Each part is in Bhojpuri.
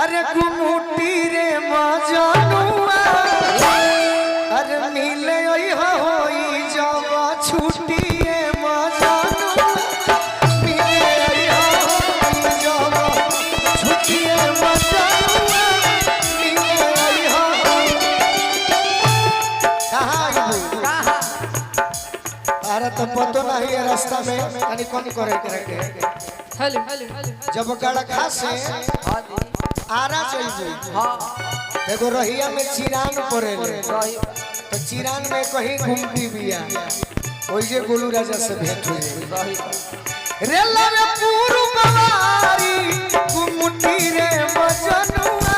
अरे गुमुटी रे मजनुआ अरे मिले होई जब छुट्टिए मजनुआ मिले होई जब छुट्टिए मजनुआ मिले होई कहां अरे तो पतो नहीं है रास्ता में कनी कम करे के हेलो जब गड़खा से आरा चल हां एगो रहिया में चिरान पड़ेले तो चिरान में कहीं घूमती बिया ओई जे गोलू राजा से भेंट हो जाई रेला रे पूरु बवारी गुमुटी रे मजनुआ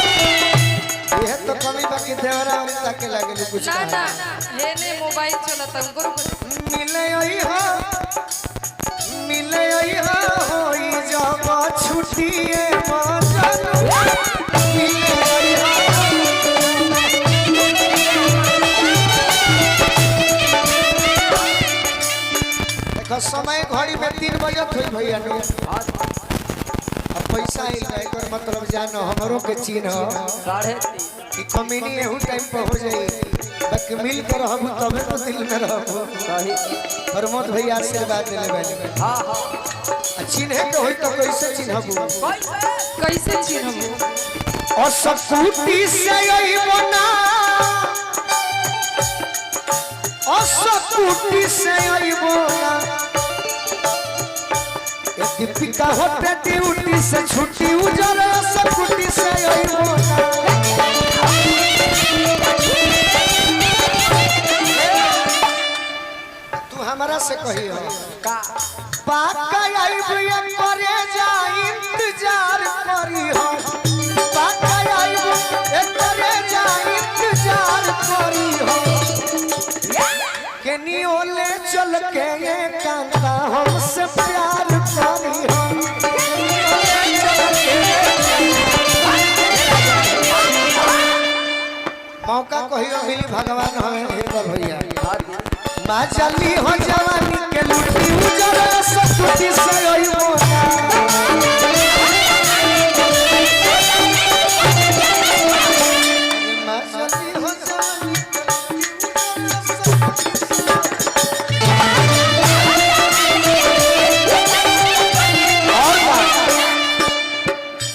ये तो कमी बाकी देवरा और ताके लागेले कुछ ना ना हेने मोबाइल चलता गुरु मिले होई जब छुट्टिए मजनुआ देखो समय घड़ी में 3 बजे हुई भैया नो अब पैसा आई जाए कर मतलब जानो हमरो के चिन्ह 3:30 कि कमीनी एहू टाइम पर हो जाई बाकी मिल कर रहबू तबे तो दिल में रहबू सही प्रमोद भैया आशीर्वाद देले बानी हां हां चिन्ह के होई तो कैसे चिन्हबू कैसे चिन्हबू और सब सूती से आई बना और सब सूती से आई बना ये दीपिका होते ड्यूटी से छुट्टी उजरा सब सूती से आई बना तू हमारा से कही हो का पाका आई भैया करे जा इंतजार करी हो पाका आई करे जा इंतजार करी हो केनियो ले चल के ये कांता हमसे प्यार करी हो मौका कहियो मिली भगवान हमें हे भैया मां जल्दी हो जवानी के लुटी उजरा सब टूटी से होई मोना मां जल्दी हो जवानी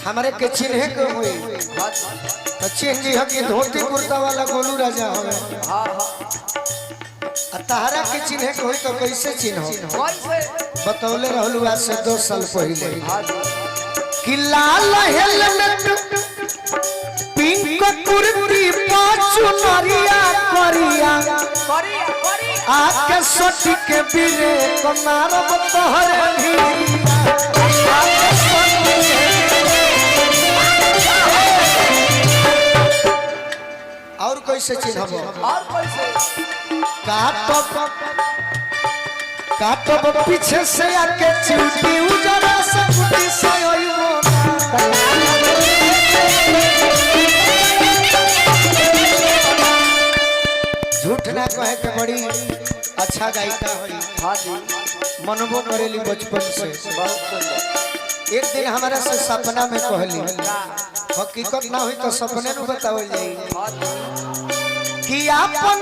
हमारे के चिन्ह के हुई अच्छे जी हकी धोती कुर्ता वाला गोलू राजा हवे हां हां तारा के चिन्ह के होई तो कैसे चिन्ह कैसे बतौले रहलू आज से 2 साल पहले कि लाल हेलमेट पिंक कुर्ती पाछू नरिया करिया आके सटी के बिरे कमारो तोहरे और कैसे चिन्हब और कैसे काटब पीछे से आके चिउटी उजरा से कुटी से ओइबो झूठ ना कहे के बड़ी अच्छा गायिका होई हां जी मनबो करेली बचपन से बहुत सुंदर एक दिन हमारा से सपना में कहली हकीकत ना हुई तो सपने नु बतावल जाई कि आपन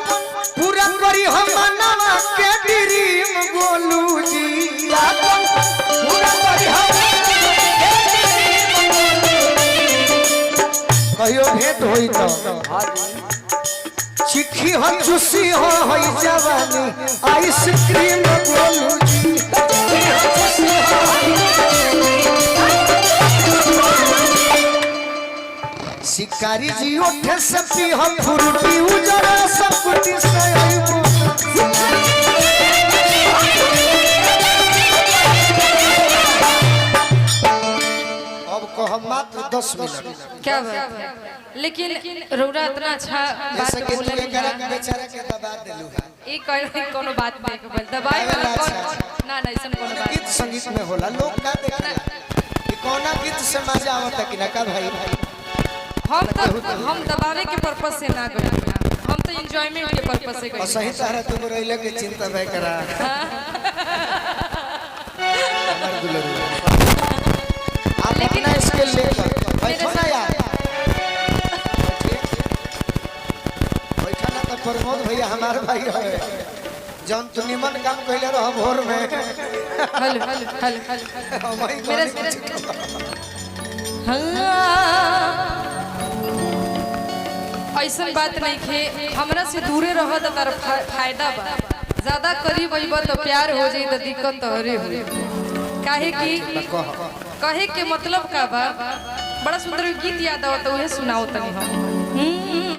पूरा करी हम मनवा के ड्रीम गोलू जी आपन पूरा करी हम कहियो भेंट होई तो हां जी चिट्ठी हो चुसी हो होई जवानी आइसक्रीम गोलू जी शिकारी जी उठे से पी हम फ्रूटी उजरा सब कुटी से आइबो अब कह मात्र 10 मिनट क्या बात लेकिन रौरा इतना अच्छा बात जैसे कि तू बोले एकरा बेचारा के दबा देलू है ई कोनो बात नहीं के बोल दबाई वाला कौन ना ना ऐसा कोनो बात गीत संगीत में होला लोग का देखला कि कोना गीत से मजा आवता कि ना का भाई हम दबावे के पर्पस से ना गए हम तो एंजॉयमेंट के पर्पस से गए सही तरह तुम रहिला के चिंता भय करा हमारे दुल्हन आप लेकिन- अपना स्केल लेकर बैठो ना यार बैठा ना तो प्रमोद भैया हमारे भाई है जौन तू निमन काम कहले रह भोर में हेलो हेलो हेलो हेलो हमारी मेरे ऐसा बात नहीं खे हमरा से दूरे रह तो तार फायदा बा ज्यादा करीब अइबा तो प्यार हो जाई तो दिक्कत तोहरे होई काहे कि कहे के मतलब का बा बड़ा सुंदर गीत याद आवत उहे सुनाओ तनी हम